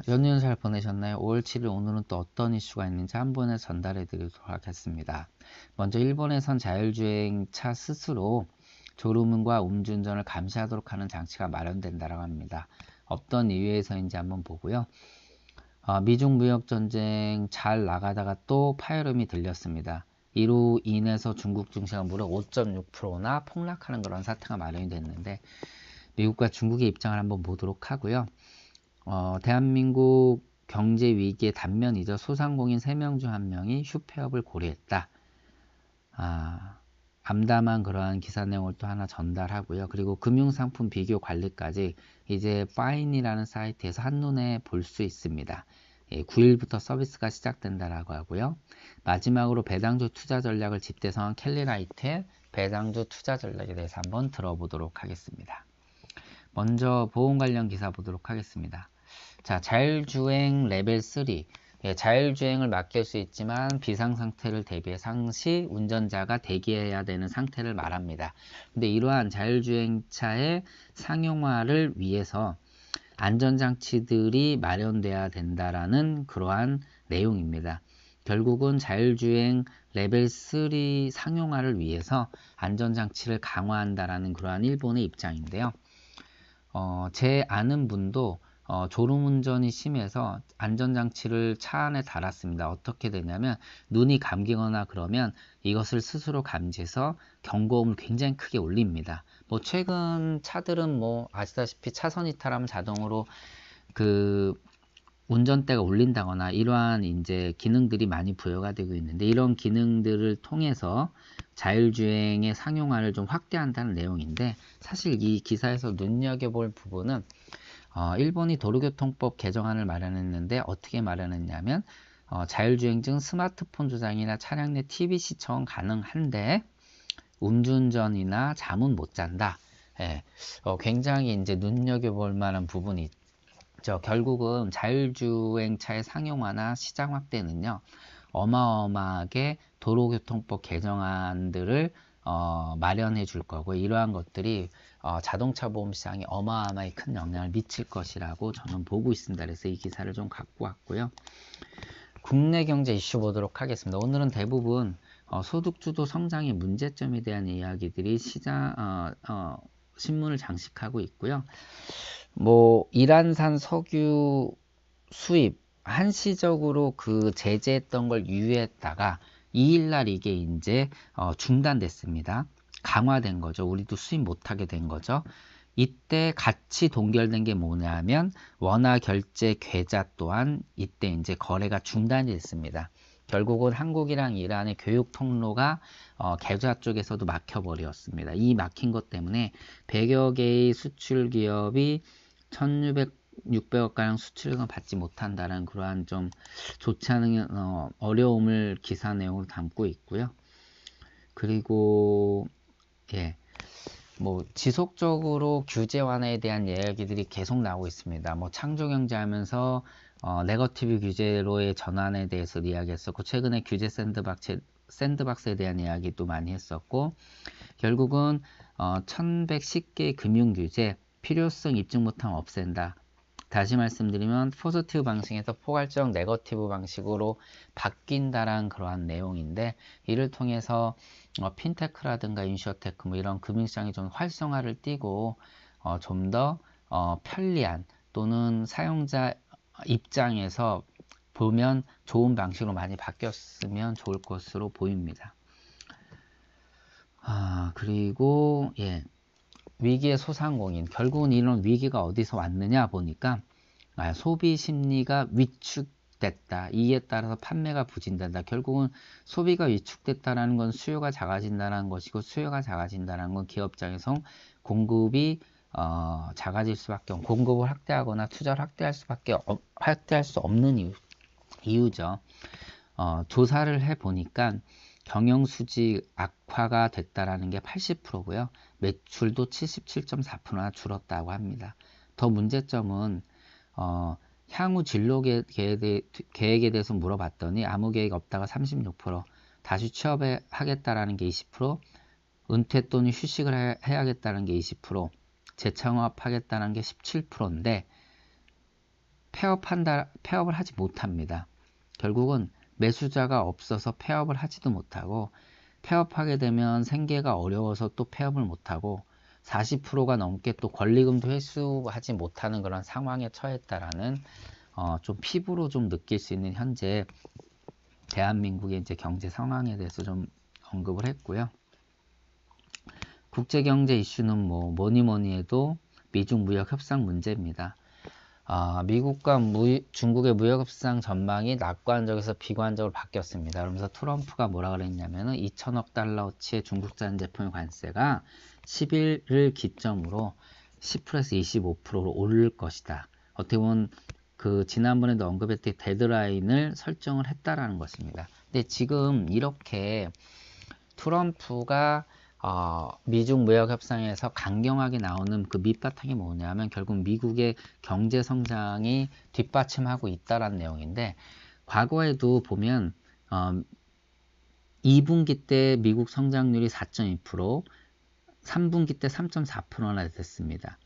연휴는 잘 보내셨나요? 5월 7일 오늘은 또 어떤 이슈가 있는지 한 번에 전달해 드리도록 하겠습니다. 먼저 일본에선 자율주행차 스스로 졸음과 음주운전을 감시하도록 하는 장치가 마련된다고 합니다. 어떤 이유에서인지 한번 보고요. 미중 무역전쟁 잘 나가다가 또 파열음이 들렸습니다. 이로 인해서 중국 증시가 무려 5.6%나 폭락하는 그런 사태가 마련이 됐는데 미국과 중국의 입장을 한번 보도록 하고요. 대한민국 경제 위기의 단면이죠. 소상공인 3명 중 1명이 휴폐업을 고려했다. 암담한 그러한 기사 내용을 또 하나 전달하고요. 그리고 금융상품 비교 관리까지 이제 파인이라는 사이트에서 한눈에 볼 수 있습니다. 9일부터 서비스가 시작된다라고 하고요. 마지막으로 배당주 투자 전략을 집대성한 캘리라이트의 배당주 투자 전략에 대해서 한번 들어보도록 하겠습니다. 먼저 보험 관련 기사 보도록 하겠습니다. 자, 자율주행 레벨 3. 자율주행을 맡길 수 있지만 비상상태를 대비해 상시 운전자가 대기해야 되는 상태를 말합니다. 근데 이러한 자율주행차의 상용화를 위해서 안전장치들이 마련돼야 된다라는 그러한 내용입니다. 결국은 자율주행 레벨 3 상용화를 위해서 안전장치를 강화한다라는 그러한 일본의 입장인데요. 제 아는 분도 졸음운전이 심해서 안전장치를 차 안에 달았습니다. 어떻게 되냐면 눈이 감기거나 그러면 이것을 스스로 감지해서 경고음을 굉장히 크게 울립니다. 뭐 최근 차들은 뭐 아시다시피 차선 이탈하면 자동으로 그 운전대가 울린다거나 이러한 이제 기능들이 많이 부여가 되고 있는데 이런 기능들을 통해서 자율주행의 상용화를 좀 확대한다는 내용인데 사실 이 기사에서 눈여겨볼 부분은 일본이 도로교통법 개정안을 마련했는데 어떻게 마련했냐면 자율주행증 스마트폰 조작이나 차량 내 TV 시청 가능한데 음주운전이나 잠은 못 잔다. 굉장히 이제 눈여겨볼 만한 부분이 있죠. 결국은 자율주행차의 상용화나 시장 확대는요, 어마어마하게 도로교통법 개정안들을 마련해 줄 거고 이러한 것들이 자동차 보험 시장에 어마어마하게 큰 영향을 미칠 것이라고 저는 보고 있습니다. 그래서 이 기사를 좀 갖고 왔고요. 국내 경제 이슈 보도록 하겠습니다. 오늘은 대부분 소득주도 성장의 문제점에 대한 이야기들이 시장 신문을 장식하고 있고요. 뭐 이란산 석유 수입 한시적으로 그 제재했던 걸 유예했다가 2일날 이게 이제 중단됐습니다. 강화된 거죠. 우리도 수입 못하게 된 거죠. 이때 같이 동결된 게 뭐냐면 원화 결제 계좌 또한 이때 이제 거래가 중단이 됐습니다. 결국은 한국이랑 이란의 교육 통로가 계좌 쪽에서도 막혀버렸습니다. 이 막힌 것 때문에 100여 개의 수출 기업이 1600억가량 수출을 받지 못한다는 그러한 좀 좋지 않은 어려움을 기사 내용으로 담고 있고요. 그리고 뭐 지속적으로 규제 완화에 대한 이야기들이 계속 나오고 있습니다. 뭐 창조경제 하면서 네거티브 규제로의 전환에 대해서 이야기했었고 최근에 규제 샌드박스에 대한 이야기도 많이 했었고 결국은 1110개 금융규제 필요성 입증 못하면 없앤다. 다시 말씀드리면 포지티브 방식에서 포괄적 네거티브 방식으로 바뀐다란 그러한 내용인데 이를 통해서 핀테크라든가 인슈어테크 뭐 이런 금융시장이 좀 활성화를 띠고 좀 더 편리한 또는 사용자 입장에서 보면 좋은 방식으로 많이 바뀌었으면 좋을 것으로 보입니다. 그리고 위기의 소상공인 결국은 이런 위기가 어디서 왔느냐 보니까 소비 심리가 위축됐다. 이에 따라서 판매가 부진된다. 결국은 소비가 위축됐다는 건 수요가 작아진다는 것이고 수요가 작아진다는 건 기업 입장에서 공급이 작아질 수밖에 없고 공급을 확대하거나 투자를 확대할 수 없는 이유죠. 조사를 해보니까 경영수지 악화가 됐다라는 게 80%고요. 매출도 77.4%나 줄었다고 합니다. 더 문제점은 향후 진로 계획에 대해서 물어봤더니 아무 계획 없다가 36%, 다시 취업하겠다라는 게 20%, 은퇴 또는 휴식을 해야겠다는 게 20%, 재창업하겠다는 게 17%인데 폐업을 하지 못합니다. 결국은 매수자가 없어서 폐업을 하지도 못하고, 폐업하게 되면 생계가 어려워서 또 폐업을 못하고, 40%가 넘게 또 권리금도 회수하지 못하는 그런 상황에 처했다라는 좀 피부로 좀 느낄 수 있는 현재 대한민국의 이제 경제 상황에 대해서 좀 언급을 했고요. 국제경제 이슈는 뭐니 해도 미중 무역 협상 문제입니다. 미국과 중국의 무역 협상 전망이 낙관적에서 비관적으로 바뀌었습니다. 그러면서 트럼프가 뭐라 그랬냐면은 2천억 달러어치의 중국산 제품의 관세가 10일을 기점으로 10%에서 25%로 오를 것이다. 어떻게 보면 그 지난번에도 언급했던 데드라인을 설정을 했다라는 것입니다. 근데 지금 이렇게 트럼프가 미중 무역 협상에서 강경하게 나오는 그 밑바탕이 뭐냐면 결국 미국의 경제 성장이 뒷받침하고 있다라는 내용인데, 과거에도 보면 2분기 때 미국 성장률이 4.2%, 3분기 때 3.4%나 됐습니다.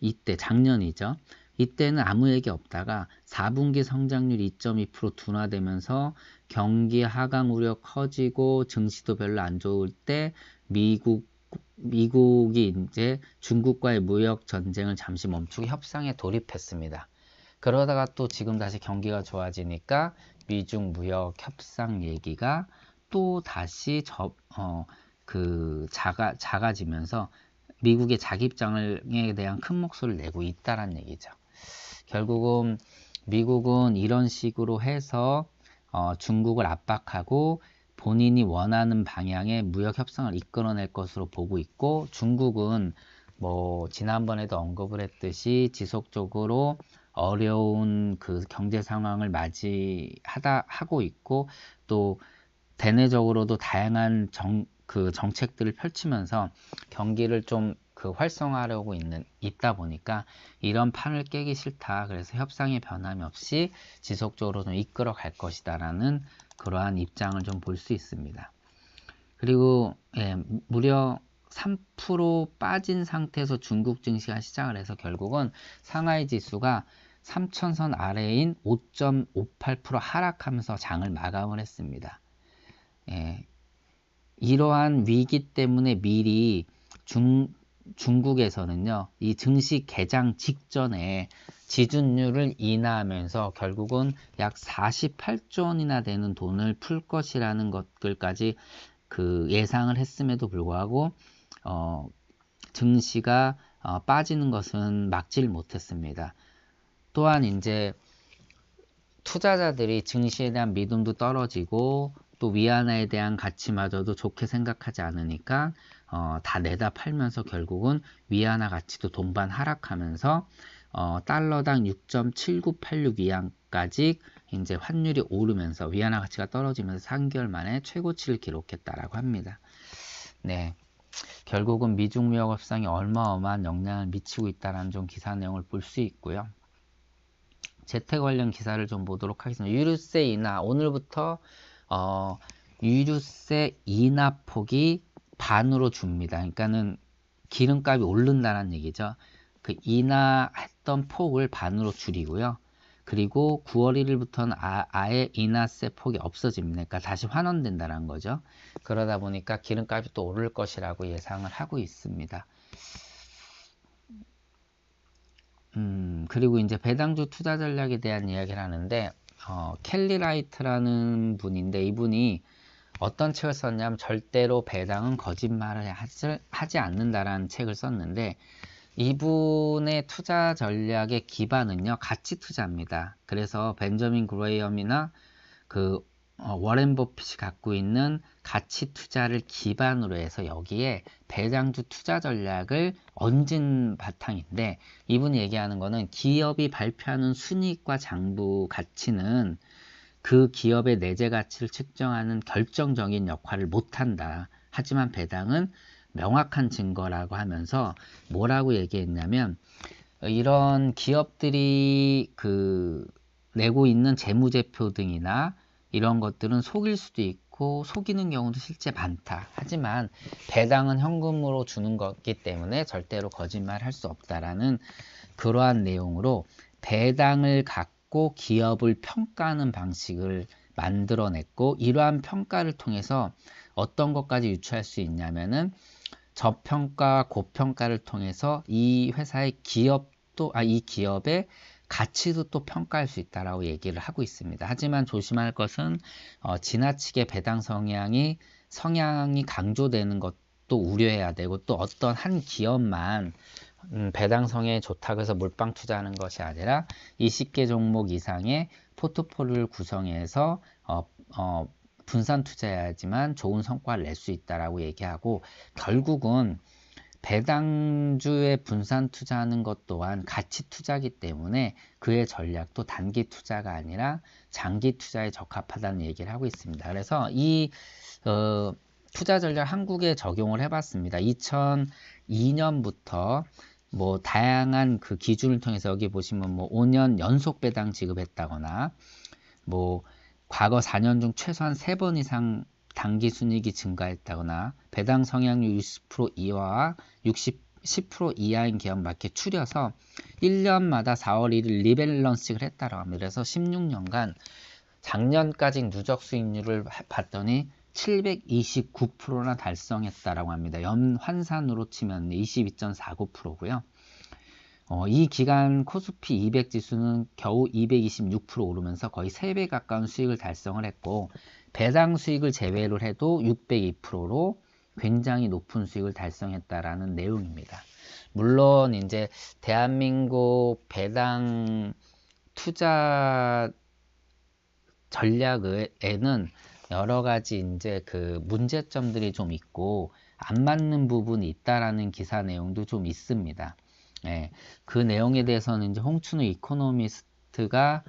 이때 작년이죠. 이때는 아무 얘기 없다가 4분기 성장률 2.2% 둔화되면서 경기 하강 우려 커지고 증시도 별로 안 좋을 때 미국이 이제 중국과의 무역 전쟁을 잠시 멈추고 협상에 돌입했습니다. 그러다가 또 지금 다시 경기가 좋아지니까 미중 무역 협상 얘기가 또 다시 작아지면서 미국의 자기 입장에 대한 큰 목소리를 내고 있다는 얘기죠. 결국은 미국은 이런 식으로 해서 중국을 압박하고 본인이 원하는 방향의 무역 협상을 이끌어낼 것으로 보고 있고, 중국은 뭐 지난번에도 언급을 했듯이 지속적으로 어려운 그 경제 상황을 하고 있고, 또 대내적으로도 다양한 정책들을 펼치면서 경기를 좀 활성화하려고 있다 보니까 이런 판을 깨기 싫다. 그래서 협상의 변함이 없이 지속적으로 좀 이끌어 갈 것이다 라는 그러한 입장을 좀 볼 수 있습니다. 그리고 무려 3% 빠진 상태에서 중국 증시가 시작을 해서 결국은 상하이 지수가 3000선 아래인 5.58% 하락하면서 장을 마감을 했습니다. 이러한 위기 때문에 미리 중국에서는요, 이 증시 개장 직전에 지준율을 인하하면서 결국은 약 48조 원이나 되는 돈을 풀 것이라는 것들까지 예상을 했음에도 불구하고 증시가 빠지는 것은 막지를 못했습니다. 또한 이제 투자자들이 증시에 대한 믿음도 떨어지고 또 위안화에 대한 가치마저도 좋게 생각하지 않으니까 다 내다 팔면서 결국은 위안화 가치도 동반 하락하면서 달러당 6.7986 위안까지 이제 환율이 오르면서 위안화 가치가 떨어지면서 3개월 만에 최고치를 기록했다라고 합니다. 네, 결국은 미중 무역 협상이 어마어마한 영향을 미치고 있다는 좀 기사 내용을 볼 수 있고요. 재택 관련 기사를 좀 보도록 하겠습니다. 유류세 인하, 오늘부터 유류세 인하 폭이 반으로 줍니다. 그러니까는 기름값이 오른다는 얘기죠. 그 인하했던 폭을 반으로 줄이고요. 그리고 9월 1일부터는 아예 인하세 폭이 없어집니다. 그러니까 다시 환원된다는 거죠. 그러다 보니까 기름값이 또 오를 것이라고 예상을 하고 있습니다. 그리고 이제 배당주 투자 전략에 대한 이야기를 하는데, 켈리 라이트라는 분인데, 이분이 어떤 책을 썼냐면 절대로 배당은 거짓말을 하지 않는다라는 책을 썼는데, 이분의 투자 전략의 기반은요, 가치 투자입니다. 그래서 벤저민 그레이엄이나 워렌 버핏이 갖고 있는 가치 투자를 기반으로 해서 여기에 배당주 투자 전략을 얹은 바탕인데, 이분이 얘기하는 거는 기업이 발표하는 순이익과 장부 가치는 그 기업의 내재 가치를 측정하는 결정적인 역할을 못한다. 하지만 배당은 명확한 증거라고 하면서 뭐라고 얘기했냐면, 이런 기업들이 내고 있는 재무제표 등이나 이런 것들은 속일 수도 있고 속이는 경우도 실제 많다. 하지만 배당은 현금으로 주는 거기 때문에 절대로 거짓말 할 수 없다라는 그러한 내용으로 배당을 갖고 기업을 평가하는 방식을 만들어냈고, 이러한 평가를 통해서 어떤 것까지 유추할 수 있냐면은 저평가, 고평가를 통해서 이 회사의 이 기업의 가치도 또 평가할 수 있다라고 얘기를 하고 있습니다. 하지만 조심할 것은 지나치게 배당 성향이 강조되는 것도 우려해야 되고, 또 어떤 한 기업만 배당 성향이 좋다고 해서 몰빵 투자하는 것이 아니라 20개 종목 이상의 포트폴리오를 구성해서 분산 투자해야지만 좋은 성과를 낼 수 있다라고 얘기하고, 결국은 배당주에 분산 투자하는 것 또한 가치 투자이기 때문에 그의 전략도 단기 투자가 아니라 장기 투자에 적합하다는 얘기를 하고 있습니다. 그래서 이 투자 전략 한국에 적용을 해봤습니다. 2002년부터 뭐 다양한 그 기준을 통해서 여기 보시면 뭐 5년 연속 배당 지급했다거나, 뭐 과거 4년 중 최소한 3번 이상 단기 순이익이 증가했다거나, 배당 성향률 60% 이하와 10% 이하인 기업 맞게 추려서 1년마다 4월 1일 리밸런싱을 했다고 합니다. 그래서 16년간 작년까지 누적 수익률을 봤더니 729%나 달성했다라고 합니다. 연환산으로 치면 22.49%고요. 이 기간 코스피 200 지수는 겨우 226% 오르면서 거의 3배 가까운 수익을 달성을 했고, 배당 수익을 제외로 해도 602%로 굉장히 높은 수익을 달성했다라는 내용입니다. 물론 이제 대한민국 배당 투자 전략에는 여러 가지 이제 그 문제점들이 좀 있고 안 맞는 부분이 있다라는 기사 내용도 좀 있습니다. 예, 그 내용에 대해서는 이제 홍춘우 이코노미스트가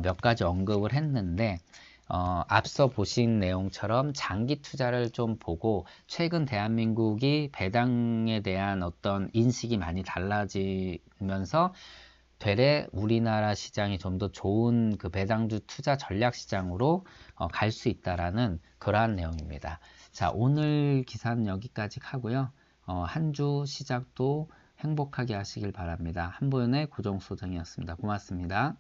몇 가지 언급을 했는데, 앞서 보신 내용처럼 장기 투자를 좀 보고, 최근 대한민국이 배당에 대한 어떤 인식이 많이 달라지면서 되레 우리나라 시장이 좀 더 좋은 그 배당주 투자 전략 시장으로 갈 수 있다라는 그러한 내용입니다. 자, 오늘 기사는 여기까지 하고요. 한 주 시작도 행복하게 하시길 바랍니다. 한보연의 고정소정이었습니다. 고맙습니다.